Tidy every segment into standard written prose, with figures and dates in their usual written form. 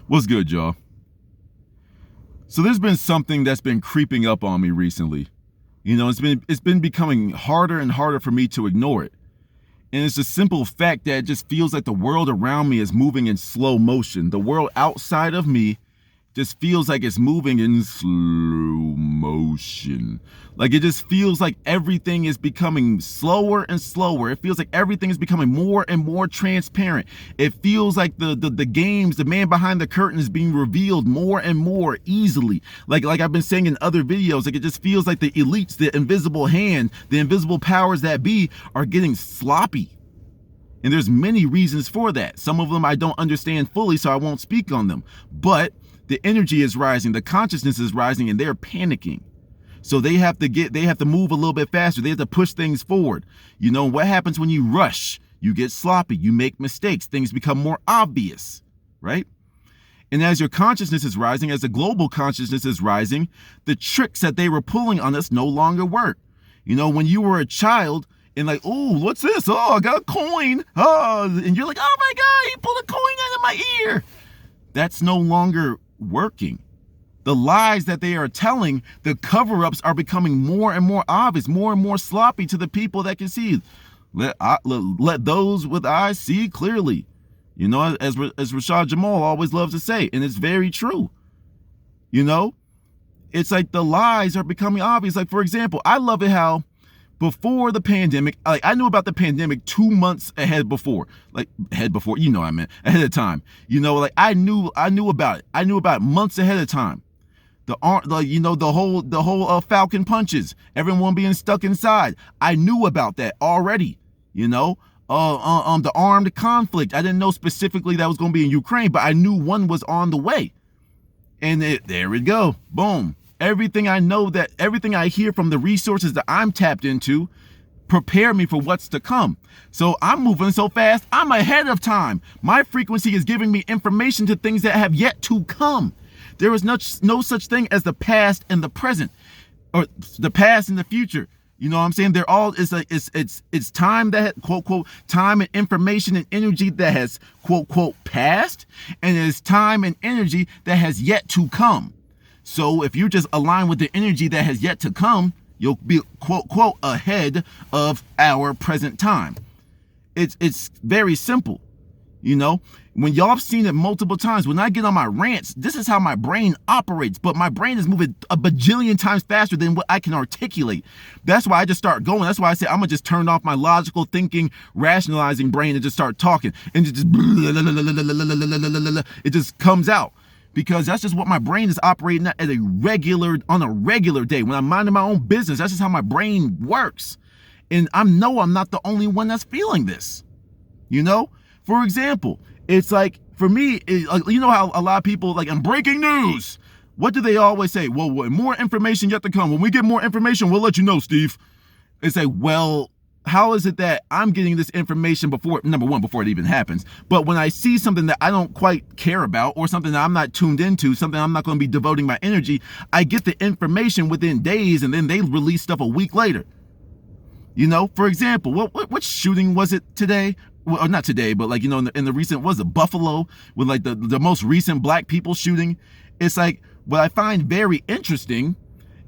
What's good, y'all? So there's been something that's been creeping up on me recently. It's been becoming harder and harder for me to ignore it. And it's the simple fact that it just feels like the world around me is moving in slow motion. The world outside of me just feels like it's moving in slow motion. Like it just feels like everything is becoming slower and slower. It feels like everything is becoming more and more transparent. It feels like the games, the man behind the curtain is being revealed more and more easily. Like I've been saying in other videos, like it just feels like the elites, the invisible hand, the invisible powers that be are getting sloppy. And there's many reasons for that. Some of them I don't understand fully, so I won't speak on them. But the energy is rising, the consciousness is rising, and they're panicking. So they have to move a little bit faster. They have to push things forward. You know, what happens when you rush? You get sloppy, you make mistakes, things become more obvious, right? And as your consciousness is rising, as the global consciousness is rising, the tricks that they were pulling on us no longer work. You know, when you were a child, and like, oh, what's this? Oh, I got a coin. Oh, and you're like, oh my God, he pulled a coin out of my ear. That's no longer working. The lies that they are telling, the cover-ups are becoming more and more obvious, more and more sloppy to the people that can see. Let those with eyes see clearly. You know, as Rashad Jamal always loves to say, and it's very true. You know, it's like the lies are becoming obvious. Like, for example, I love it how before the pandemic, like I knew about the pandemic 2 months ahead before, you know what I meant, ahead of time. You know, like I knew about it. I knew about it months ahead of time. The whole Falcon punches, everyone being stuck inside. I knew about that already. You know, the armed conflict. I didn't know specifically that was going to be in Ukraine, but I knew one was on the way. And there we go. Boom. Everything I hear from the resources that I'm tapped into prepare me for what's to come. So I'm moving so fast, I'm ahead of time. My frequency is giving me information to things that have yet to come. There is no such thing as the past and the present, or the past and the future. You know what I'm saying? They're all, it's time that, quote, quote, time and information and energy that has, quote, quote, passed, and it's time and energy that has yet to come. So if you just align with the energy that has yet to come, you'll be, quote, quote, ahead of our present time. It's very simple. You know, when y'all have seen it multiple times, when I get on my rants, this is how my brain operates. But my brain is moving a bajillion times faster than what I can articulate. That's why I just start going. That's why I say I'm going to just turn off my logical thinking, rationalizing brain and just start talking. And it just comes out. Because that's just what my brain is operating at on a regular day. When I'm minding my own business, that's just how my brain works. And I'm not the only one that's feeling this. You know? For example, it's like, for me, you know how a lot of people, like, in breaking news, what do they always say? Well, more information yet to come. When we get more information, we'll let you know, Steve. It's like, well, how is it that I'm getting this information before it even happens? But when I see something that I don't quite care about, or something that I'm not tuned into, something I'm not going to be devoting my energy, I get the information within days, and then they release stuff a week later. You know, for example, what shooting was it today? Well, not today, but like, you know, in the recent, was it Buffalo, with like the most recent black people shooting? It's like, what I find very interesting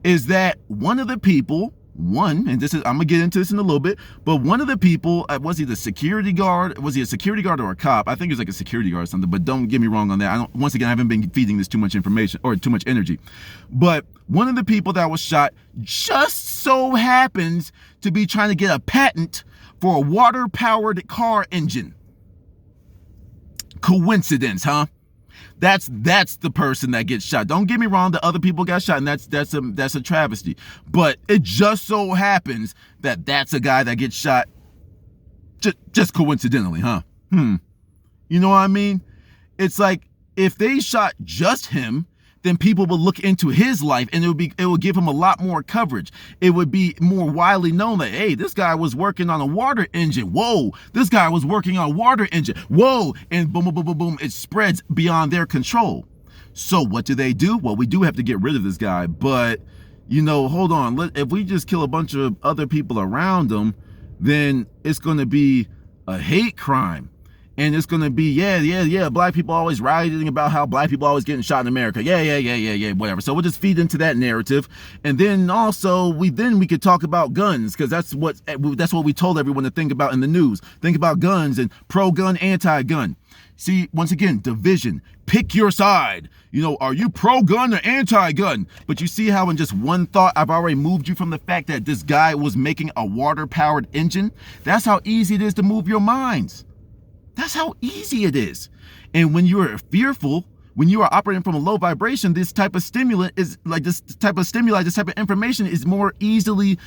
is that one of the people, and this is, I'm gonna get into this in a little bit, but one of the people, was he the security guard? Was he a security guard or a cop? I think he was like a security guard or something, but don't get me wrong on that. Once again, I haven't been feeding this too much information or too much energy. But one of the people that was shot just so happens to be trying to get a patent for a water-powered car engine. Coincidence, huh? That's the person that gets shot. Don't get me wrong, the other people got shot, and that's a travesty. But it just so happens that that's a guy that gets shot just coincidentally, huh? You know what I mean? It's like, if they shot just him, then people would look into his life, and it would give him a lot more coverage. It would be more widely known that, hey, this guy was working on a water engine. Whoa, this guy was working on a water engine. Whoa, and boom, boom, boom, boom, boom. It spreads beyond their control. So what do they do? Well, we do have to get rid of this guy, but, you know, hold on. If we just kill a bunch of other people around him, then it's going to be a hate crime. And it's gonna be, yeah, black people always rioting about how black people always getting shot in America. Yeah, whatever. So we'll just feed into that narrative. And then also we could talk about guns, because that's what we told everyone to think about in the news. Think about guns and pro-gun, anti-gun. See, once again, division. Pick your side. You know, are you pro-gun or anti-gun? But you see how in just one thought, I've already moved you from the fact that this guy was making a water-powered engine? That's how easy it is to move your minds. That's how easy it is. And when you are fearful, when you are operating from a low vibration, this type of stimulant is like this type of information is more easily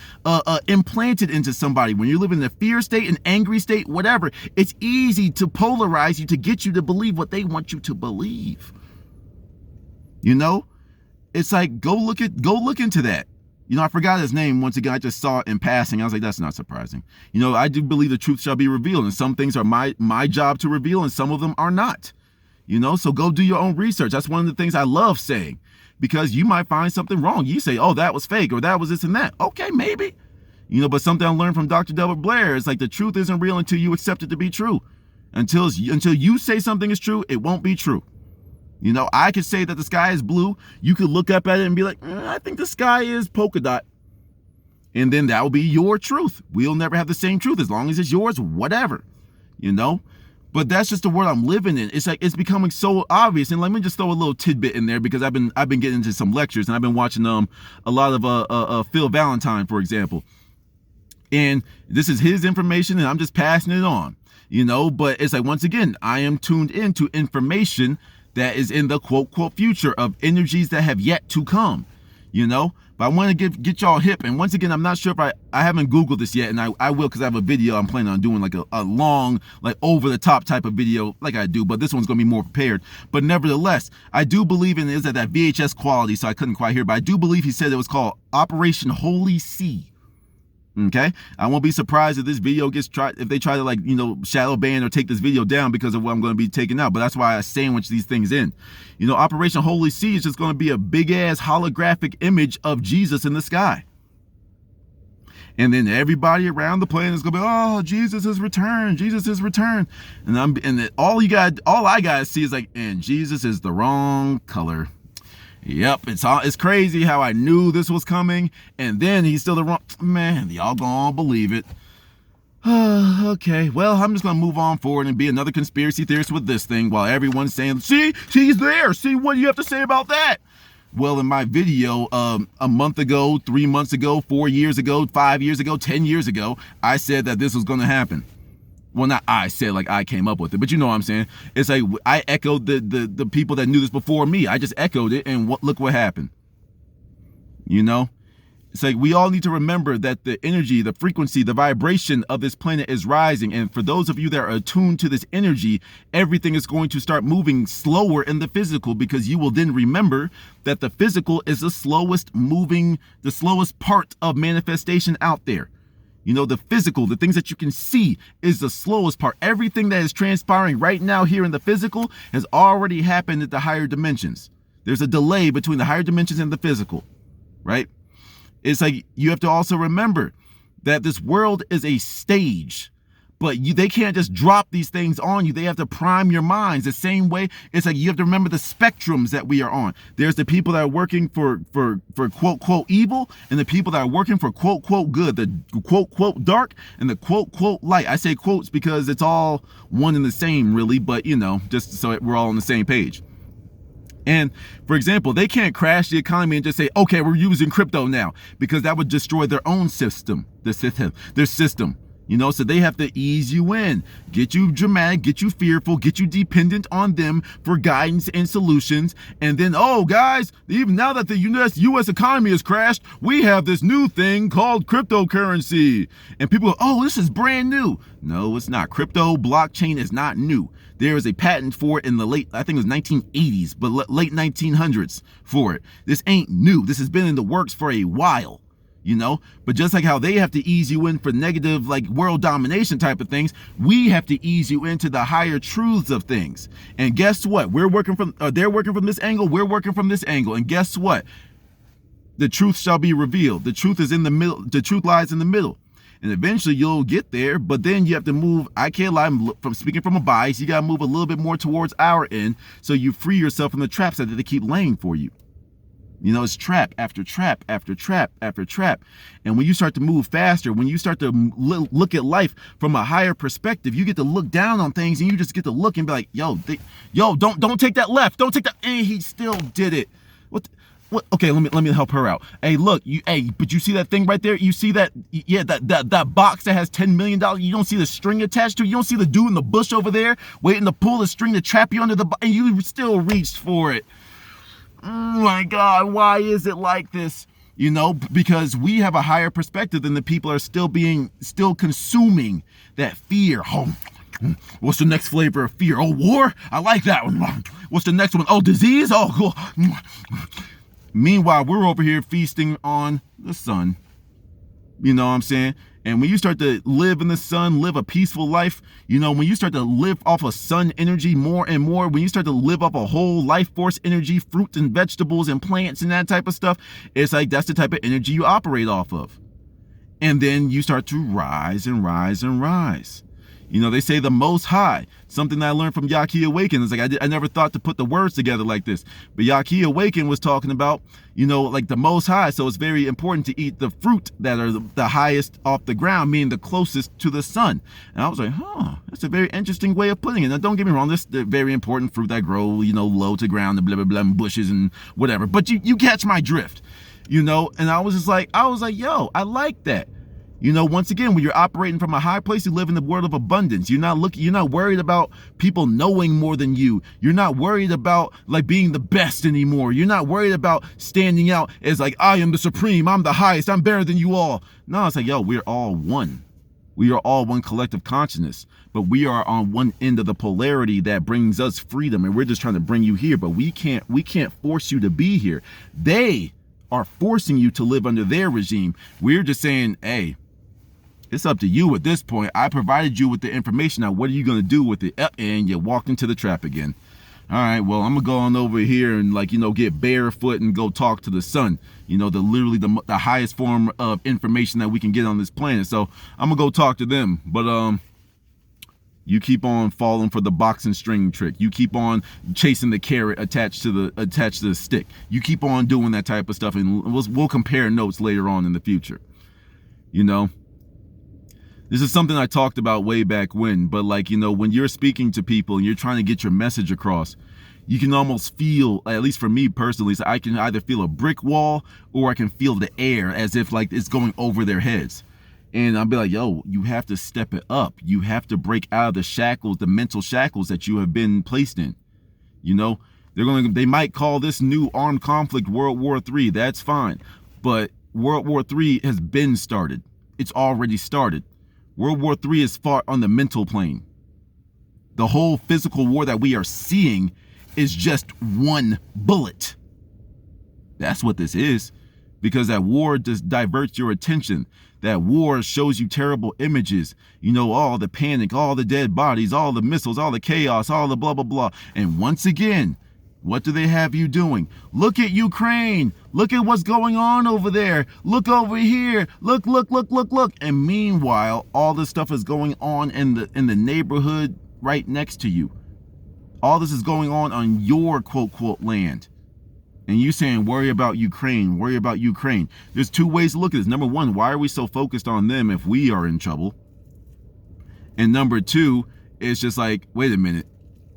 implanted into somebody. When you live in a fear state, an angry state, whatever, it's easy to polarize you, to get you to believe what they want you to believe. You know, it's like, go look into that. You know, I forgot his name. Once again, I just saw it in passing. I was like, that's not surprising. You know, I do believe the truth shall be revealed, and some things are my job to reveal, and some of them are not. You know, so go do your own research. That's one of the things I love saying, because you might find something wrong. You say, oh, that was fake, or that was this and that. Okay, maybe. You know, but something I learned from Dr. Delbert Blair is like, the truth isn't real until you accept it to be true. Until you say something is true, it won't be true. You know, I could say that the sky is blue. You could look up at it and be like, I think the sky is polka dot. And then that will be your truth. We'll never have the same truth as long as it's yours, whatever, you know. But that's just the world I'm living in. It's like, it's becoming so obvious. And let me just throw a little tidbit in there, because I've been getting into some lectures, and I've been watching a lot of Phil Valentine, for example. And this is his information, and I'm just passing it on, you know. But it's like, once again, I am tuned into information that is in the quote future of energies that have yet to come, you know. But I want to get y'all hip. And once again, I'm not sure if I haven't Googled this yet, and I will, because I have a video I'm planning on doing, like a long, like over the top type of video like I do, but this one's going to be more prepared. But nevertheless, I do believe in, is at that VHS quality, so I couldn't quite hear, but I do believe he said it was called Operation Holy See. Okay, I won't be surprised if this video gets if they try to, like, you know, shadow ban or take this video down because of what I'm going to be taking out. But that's why I sandwich these things in. You know, Operation Holy See is just going to be a big ass holographic image of Jesus in the sky. And then everybody around the planet is going to be, oh, Jesus has returned. Jesus has returned. And all I got to see is like, and Jesus is the wrong color. Yep, it's crazy how I knew this was coming, and then he's still the wrong man. Y'all gonna believe it. Okay, well, I'm just gonna move on forward and be another conspiracy theorist with this thing, while everyone's saying, see, he's there. See, what do you have to say about that? Well, in my video a month ago, 3 months ago, 4 years ago, 5 years ago, 10 years ago, I said that this was gonna happen. Well, not I said, like, I came up with it, but you know what I'm saying. It's like, I echoed the people that knew this before me. I just echoed it, and look what happened. You know, it's like, we all need to remember that the energy, the frequency, the vibration of this planet is rising. And for those of you that are attuned to this energy, everything is going to start moving slower in the physical, because you will then remember that the physical is the slowest part of manifestation out there. You know, the physical, the things that you can see, is the slowest part. Everything that is transpiring right now here in the physical has already happened at the higher dimensions. There's a delay between the higher dimensions and the physical, right? It's like, you have to also remember that this world is a stage, but they can't just drop these things on you. They have to prime your minds. The same way, it's like, you have to remember the spectrums that we are on. There's the people that are working for quote evil, and the people that are working for quote good, the quote dark, and the quote light. I say quotes because it's all one and the same, really, but, you know, just so we're all on the same page. And for example, they can't crash the economy and just say, okay, we're using crypto now, because that would destroy their own system, their system. You know, so they have to ease you in, get you dramatic, get you fearful, get you dependent on them for guidance and solutions. And then, oh, guys, even now that the U.S. economy has crashed, we have this new thing called cryptocurrency. And people go, oh, this is brand new. No, it's not. Crypto blockchain is not new. There is a patent for it in the I think it was 1980s, but late 1900s for it. This ain't new. This has been in the works for a while. You know, but just like how they have to ease you in for negative, like, world domination type of things, we have to ease you into the higher truths of things. And guess what? They're working from this angle. We're working from this angle. And guess what? The truth shall be revealed. The truth is in the middle. The truth lies in the middle. and eventually you'll get there. But then you have to move. I can't lie, from speaking from a bias, you got to move a little bit more towards our end so you free yourself from the traps that they keep laying for you. You know, it's trap after trap after trap after trap. And when you start to move faster, when you start to look at life from a higher perspective, you get to look down on things, and you just get to look and be like, don't take that left. Don't take that. And he still did it. What? Okay, let me help her out. Hey, look, but you see that thing right there? You see that? Yeah, that box that has $10 million. You don't see the string attached to it. You don't see the dude in the bush over there waiting to pull the string to trap you under the, and you still reached for it. Oh my God, why is it like this? You know, because we have a higher perspective than the people are still consuming that fear. Oh, what's the next flavor of fear? Oh, war? I like that one. What's the next one? Oh, disease? Oh, cool. Meanwhile, we're over here feasting on the sun. You know what I'm saying? And when you start to live in the sun, live a peaceful life, you know, when you start to live off of sun energy more and more, when you start to live off a whole life force energy, fruits and vegetables and plants and that type of stuff, it's like that's the type of energy you operate off of. And then you start to rise and rise and rise. You know, they say the Most High, something that I learned from Yaki Awaken. It's like I never thought to put the words together like this. But Yaki Awaken was talking about, you know, like the Most High. So it's very important to eat the fruit that are the highest off the ground, meaning the closest to the sun. And I was like, that's a very interesting way of putting it. Now, don't get me wrong, this is the very important fruit that grow, you know, low to ground, the blah, blah, blah, bushes and whatever. But you catch my drift, you know? And I was like, yo, I like that. You know, once again, when you're operating from a high place, you live in the world of abundance. You're not worried about people knowing more than you. You're not worried about like being the best anymore. You're not worried about standing out as like, I am the supreme, I'm the highest, I'm better than you all. No, it's like, yo, we're all one. We are all one collective consciousness, but we are on one end of the polarity that brings us freedom, and we're just trying to bring you here, but we can't force you to be here. They are forcing you to live under their regime. We're just saying, hey, it's up to you at this point. I provided you with the information. Now, what are you going to do with it? And you walked into the trap again. All right, well, I'm going to go on over here and, like, you know, get barefoot and go talk to the sun. You know, literally the highest form of information that we can get on this planet. So I'm going to go talk to them. But you keep on falling for the box and string trick. You keep on chasing the carrot attached to the stick. You keep on doing that type of stuff, and we'll compare notes later on in the future. You know? This is something I talked about way back when, but like, you know, when you're speaking to people and you're trying to get your message across, you can almost feel, at least for me personally, so I can either feel a brick wall or I can feel the air as if like it's going over their heads. And I'll be like, yo, you have to step it up. You have to break out of the shackles, the mental shackles that you have been placed in. You know, they might call this new armed conflict World War III. That's fine. But World War III has been started. It's already started. World War III is fought on the mental plane. The whole physical war that we are seeing is just one bullet. That's what this is. Because that war just diverts your attention. That war shows you terrible images. You know, all the panic, all the dead bodies, all the missiles, all the chaos, all the blah, blah, blah. And once again, what do they have you doing? Look at Ukraine. Look at what's going on over there. Look over here. Look. And meanwhile, all this stuff is going on in the neighborhood right next to you. All this is going on your quote, quote, land. And you saying, worry about Ukraine, worry about Ukraine. There's two ways to look at this. Number one, why are we so focused on them if we are in trouble? And number two, it's just like, wait a minute.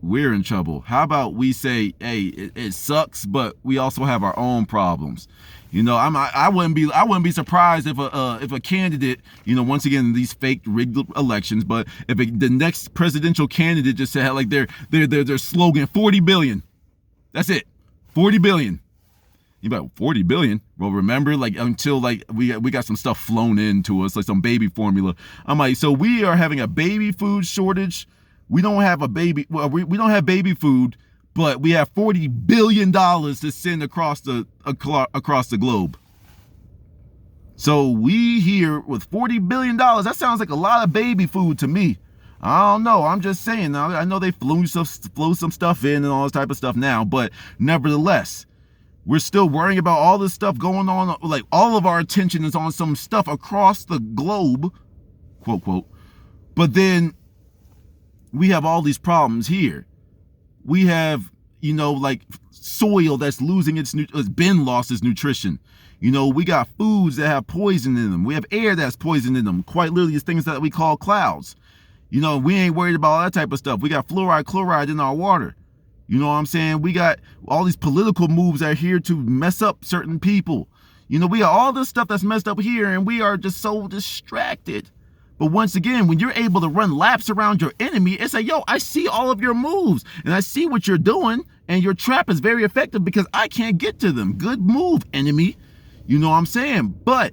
We're in trouble. How about we say, hey, it sucks, but we also have our own problems. You know, I wouldn't be surprised if a candidate, you know, once again these fake rigged elections, but if the next presidential candidate just said like their slogan 40 billion, that's it, 40 billion. You about 40 billion? Well, remember, like until like we got some stuff flown into us, like some baby formula. I'm like, so we are having a baby food shortage. We don't have we don't have baby food, but we have $40 billion to send across the globe. So we here with $40 billion, that sounds like a lot of baby food to me. I don't know. I'm just saying. I know they flew some stuff in and all this type of stuff now, but nevertheless, we're still worrying about all this stuff going on. Like all of our attention is on some stuff across the globe. quote, quote. But then we have all these problems here. We have, like soil that's losing it's been lost its nutrition. We got foods that have poison in them. We have air that's poison in them. Quite literally, it's things that we call clouds. We ain't worried about all that type of stuff. We got fluoride, chloride in our water. You know what I'm saying? We got all these political moves that are here to mess up certain people. We got all this stuff that's messed up here, and we are just so distracted. But once again, when you're able to run laps around your enemy, it's like, yo, I see all of your moves and I see what you're doing, and your trap is very effective because I can't get to them. Good move, enemy. You know what I'm saying? But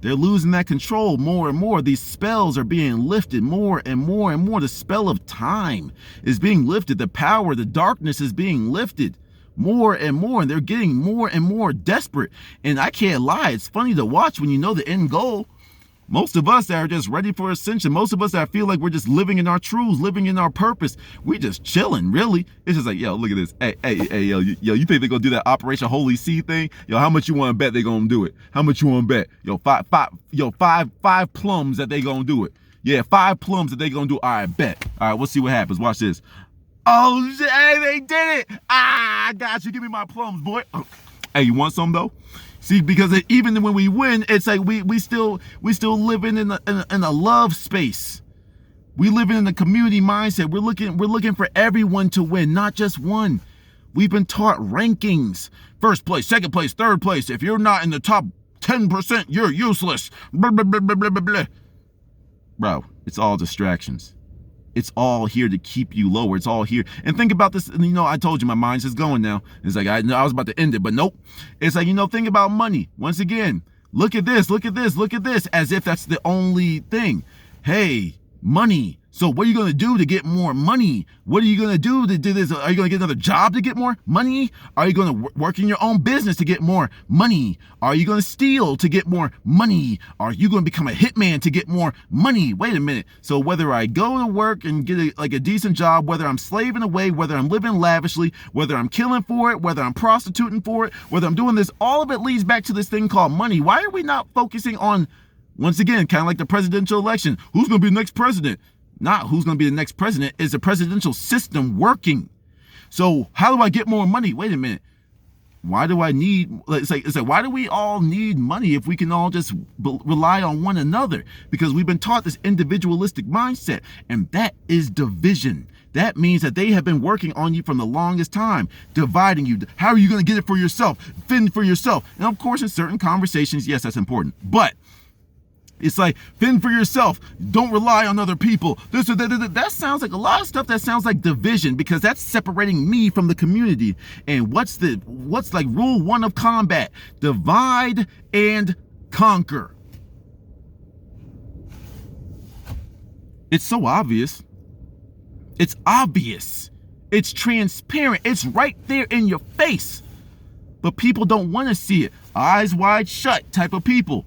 they're losing that control more and more. These spells are being lifted more and more and more. The spell of time is being lifted. The power, the darkness is being lifted more and more. And they're getting more and more desperate. And I can't lie, it's funny to watch when you know the end goal. Most of us that are just ready for ascension, most of us that feel like we're just living in our truths, living in our purpose, we just chilling, really. It's just like, yo, look at this. Hey, yo, you think they're going to do that Operation Holy See thing? Yo, how much you want to bet they're going to do it? How much you want to bet? Five plums that they going to do it. Yeah, 5 plums that they going to do. All right, bet. All right, we'll see what happens. Watch this. Oh, shit, hey, they did it. I got you. Give me my plums, boy. Oh. Hey, you want some, though? See, because even when we win, it's like we still living in a love space. We live in a community mindset. We're looking for everyone to win, not just one. We've been taught rankings: first place, second place, third place. If you're not in the top 10%, you're useless. Blah, blah, blah, blah, blah, blah. Bro, it's all distractions. It's all here to keep you lower. It's all here. And think about this. I told you my mind's just going now. It's like I was about to end it, but nope. It's like, think about money. Once again, look at this, look at this, look at this, as if that's the only thing. Hey, money. So what are you going to do to get more money? What are you going to do to do this? Are you going to get another job to get more money? Are you going to work in your own business to get more money? Are you going to steal to get more money? Are you going to become a hitman to get more money? Wait a minute. So whether I go to work and get a decent job, whether I'm slaving away, whether I'm living lavishly, whether I'm killing for it, whether I'm prostituting for it, whether I'm doing this, all of it leads back to this thing called money. Why are we not focusing on, once again, kind of like the presidential election? Who's going to be the next president? Not who's going to be the next president. Is the presidential system working? So how do I get more money? Wait a minute. Why do I need, it's like, why do we all need money if we can all just rely on one another? Because we've been taught this individualistic mindset, and that is division. That means that they have been working on you from the longest time, dividing you. How are you going to get it for yourself? Fend for yourself. And of course, in certain conversations, yes, that's important. But it's like, fend for yourself. Don't rely on other people. This or that. That sounds like a lot of stuff that sounds like division, because that's separating me from the community. And what's like rule 1 of combat? Divide and conquer. It's so obvious. It's obvious. It's transparent. It's right there in your face. But people don't want to see it. Eyes wide shut type of people.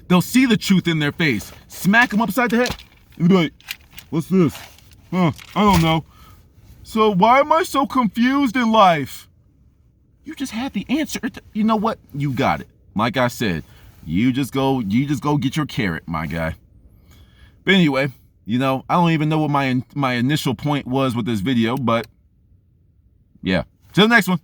They'll see the truth in their face. Smack them upside the head and be like, what's this? I don't know. So why am I so confused in life? You just had the answer. You know what? You got it. Like I said, you just go get your carrot, my guy. But anyway, I don't even know what my initial point was with this video, but yeah. Till the next one.